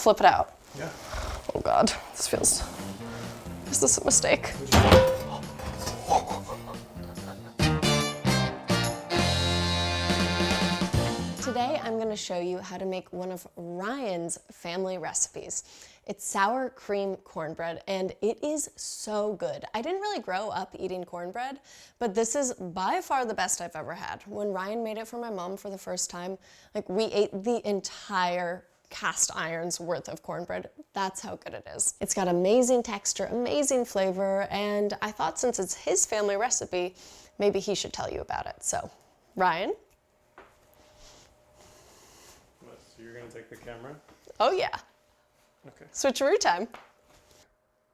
flip it out. Yeah. Oh God, this feels, is this a mistake? Today I'm going to show you how to make one of Ryan's family recipes. It's sour cream cornbread, and it is so good. I didn't really grow up eating cornbread, but this is by far the best I've ever had. When Ryan made it for my mom for the first time, like, we ate the entire cast iron's worth of cornbread. That's how good it is. It's got amazing texture, amazing flavor, and I thought since it's his family recipe, maybe he should tell you about it. So, Ryan? So you're gonna take the camera? Oh yeah. Okay. Switcheroo time.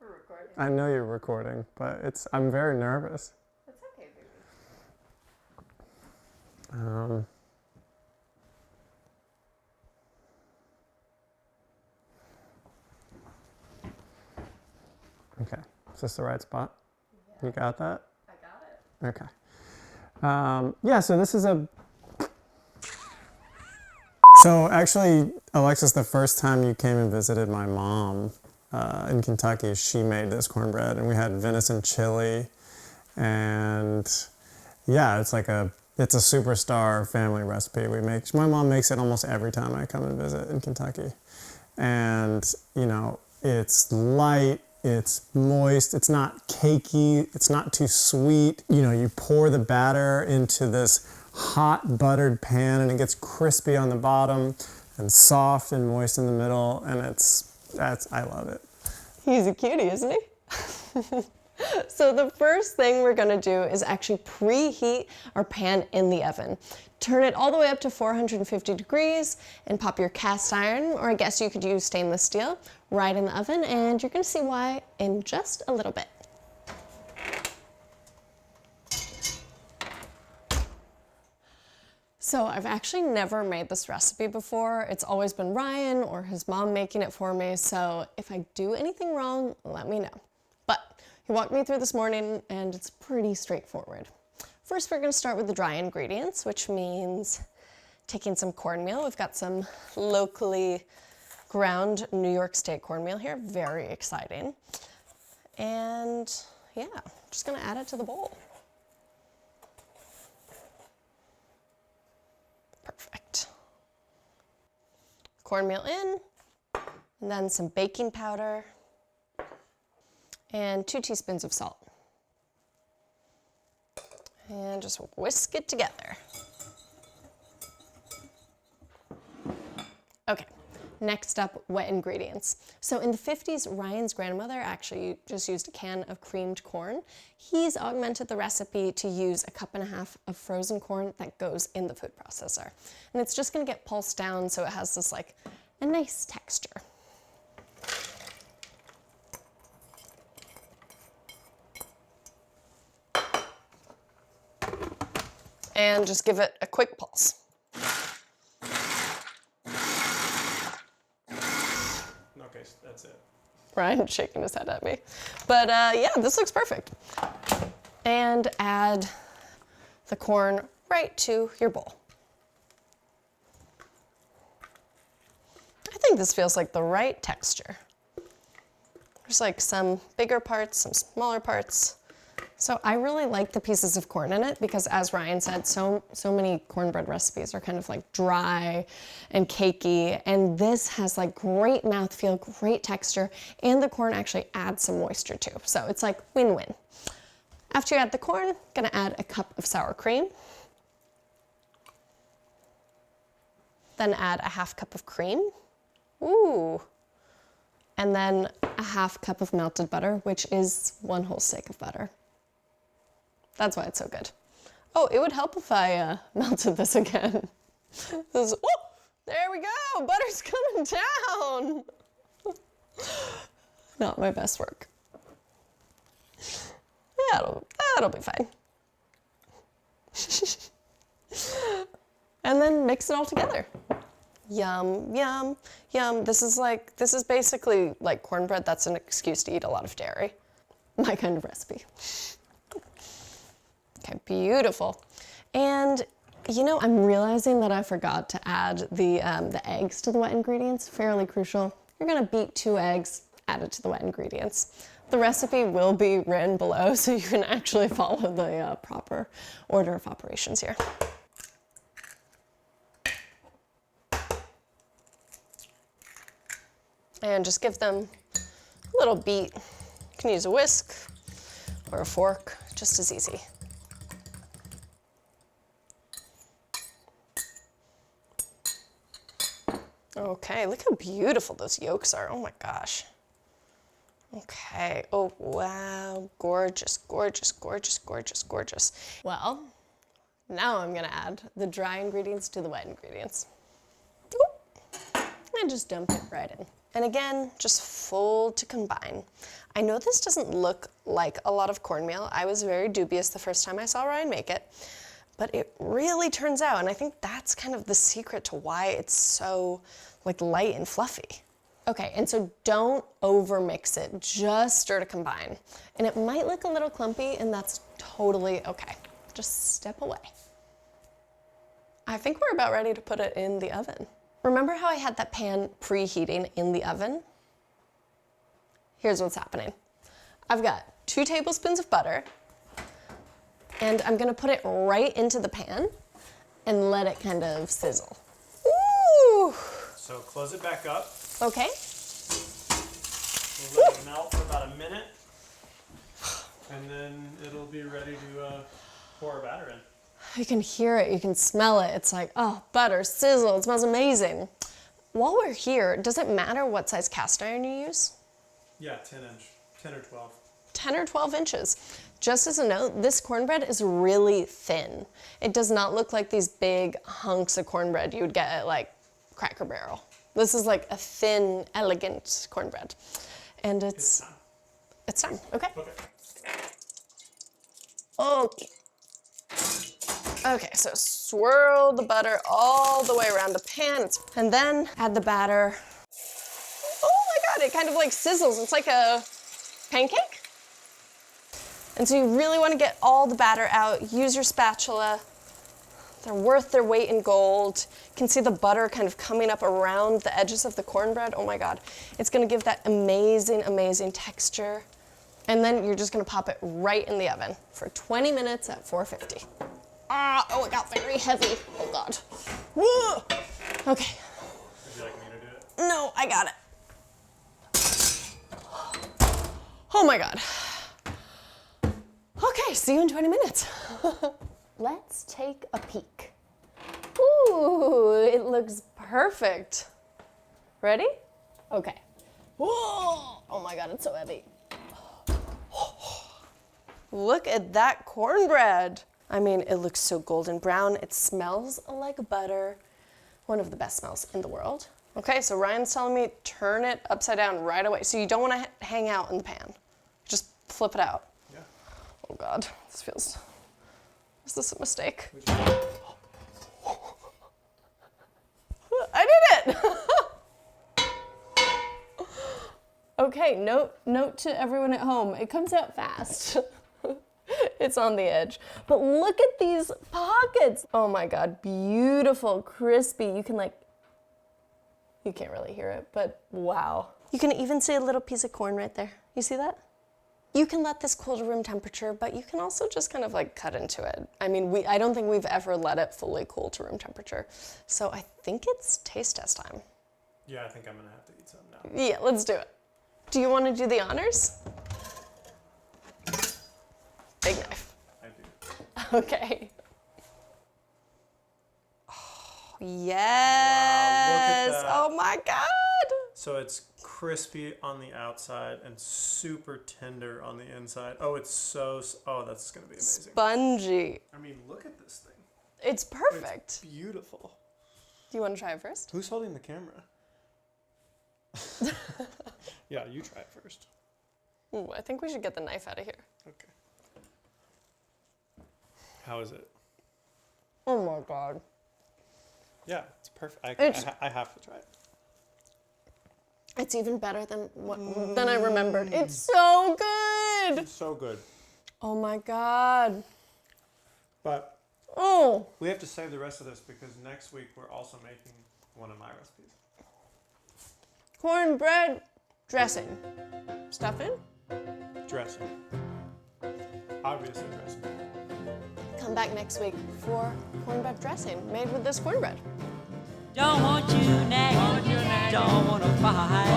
We're recording. I know you're recording, but I'm very nervous. That's okay, baby. Okay, is this the right spot? Yeah. You got that? I got it. Okay. Yeah, so this is So actually, Alexis, the first time you came and visited my mom in Kentucky, she made this cornbread, and we had venison chili, and yeah, it's a superstar family recipe. My mom makes it almost every time I come and visit in Kentucky, and you know, it's light, it's moist, it's not cakey, it's not too sweet. You know, you pour the batter into this hot buttered pan, and it gets crispy on the bottom and soft and moist in the middle, and I love it. He's a cutie, isn't he? So the first thing we're gonna do is actually preheat our pan in the oven. Turn it all the way up to 450 degrees and pop your cast iron, or I guess you could use stainless steel, right in the oven, and you're gonna see why in just a little bit. So I've actually never made this recipe before. It's always been Ryan or his mom making it for me, so if I do anything wrong, let me know. But he walked me through this morning, and it's pretty straightforward. First, we're gonna start with the dry ingredients, which means taking some cornmeal. We've got some locally ground New York State cornmeal here, very exciting. And yeah, just gonna add it to the bowl. Perfect. Cornmeal in, and then some baking powder, and 2 teaspoons of salt. And just whisk it together. Okay, next up, wet ingredients. So in the 50s, Ryan's grandmother actually just used a can of creamed corn. He's augmented the recipe to use a 1.5 cups of frozen corn that goes in the food processor. And it's just gonna get pulsed down so it has this a nice texture. And just give it a quick pulse. Okay, that's it. Ryan's shaking his head at me. But yeah, this looks perfect. And add the corn right to your bowl. I think this feels like the right texture. There's some bigger parts, some smaller parts. So I really like the pieces of corn in it because, as Ryan said, so many cornbread recipes are kind of dry and cakey, and this has great mouthfeel, great texture, and the corn actually adds some moisture too. So it's win-win. After you add the corn, gonna add a cup of sour cream. Then add a 1/2 cup of cream. Ooh. And then a 1/2 cup of melted butter, which is 1 whole stick of butter. That's why it's so good. Oh, it would help if I melted this again. Oh, there we go, butter's coming down. Not my best work. Yeah, that'll be fine. And then mix it all together. Yum, yum, yum. This is basically like cornbread that's an excuse to eat a lot of dairy. My kind of recipe. Okay, beautiful. And you know, I'm realizing that I forgot to add the eggs to the wet ingredients. Fairly crucial. You're gonna beat 2 eggs, add it to the wet ingredients. The recipe will be written below so you can actually follow the proper order of operations here. And just give them a little beat. You can use a whisk or a fork, just as easy. Okay, look how beautiful those yolks are. Oh my gosh. Okay, oh wow, gorgeous, gorgeous, gorgeous, gorgeous, gorgeous. Well, now I'm gonna add the dry ingredients to the wet ingredients. Oop. And just dump it right in. And again, just fold to combine. I know this doesn't look like a lot of cornmeal. I was very dubious the first time I saw Ryan make it, but it really turns out, and I think that's kind of the secret to why it's so like light and fluffy. Okay, and so don't over mix it, just stir to combine. And it might look a little clumpy, and that's totally okay. Just step away. I think we're about ready to put it in the oven. Remember how I had that pan preheating in the oven? Here's what's happening. I've got 2 tablespoons of butter, and I'm gonna put it right into the pan and let it kind of sizzle. Ooh! So close it back up. Okay. We'll let it melt for about a minute, and then it'll be ready to pour our batter in. You can hear it, you can smell it. It's like, oh, butter, sizzle, it smells amazing. While we're here, does it matter what size cast iron you use? Yeah, 10 or 12. 10 or 12 inches. Just as a note, this cornbread is really thin. It does not look like these big hunks of cornbread you would get at like Cracker Barrel. This is like a thin, elegant cornbread. And it's time. Okay. Okay. Okay, so swirl the butter all the way around the pan, and then add the batter. Oh my God, it kind of like sizzles. It's like a pancake. And so you really want to get all the batter out. Use your spatula. They're worth their weight in gold. You can see the butter kind of coming up around the edges of the cornbread. Oh my God. It's gonna give that amazing, amazing texture. And then you're just gonna pop it right in the oven for 20 minutes at 450. Oh, it got very heavy. Oh God. Whoa. Okay. Would you like me to do it? No, I got it. Oh my God. Okay, see you in 20 minutes. Let's take a peek. Ooh, it looks perfect. Ready? Okay. Whoa! Oh my God, it's so heavy. Look at that cornbread. I mean, it looks so golden brown. It smells like butter. One of the best smells in the world. Okay, so Ryan's telling me turn it upside down right away. So you don't want to hang out in the pan. Just flip it out. Yeah. Oh God, this feels... Is this a mistake? I did it! Okay, note to everyone at home. It comes out fast. It's on the edge. But look at these pockets. Oh my God, beautiful, crispy. You can't really hear it, but wow. You can even see a little piece of corn right there. You see that? You can let this cool to room temperature, but you can also just kind of like cut into it. I mean, I don't think we've ever let it fully cool to room temperature. So I think it's taste test time. Yeah, I think I'm gonna have to eat some now. Yeah, let's do it. Do you want to do the honors? Big knife. I do. Okay. Oh, yes. Wow, look at that. Oh my God. So it's crispy on the outside and super tender on the inside. Oh, it's oh, that's gonna be amazing. Spongy. I mean, look at this thing. It's perfect. It's beautiful. Do you want to try it first? Who's holding the camera? Yeah, you try it first. Ooh, I think we should get the knife out of here. Okay. How is it? Oh my God. Yeah, it's perfect. I have to try it. It's even better than I remembered. It's so good. It's so good. Oh my God. But Oh. we have to save the rest of this because next week we're also making one of my recipes. cornbread dressing. Stuffing? Dressing. Obviously dressing. Come back next week for cornbread dressing made with this cornbread. Don't want you nagging, don't want to fight.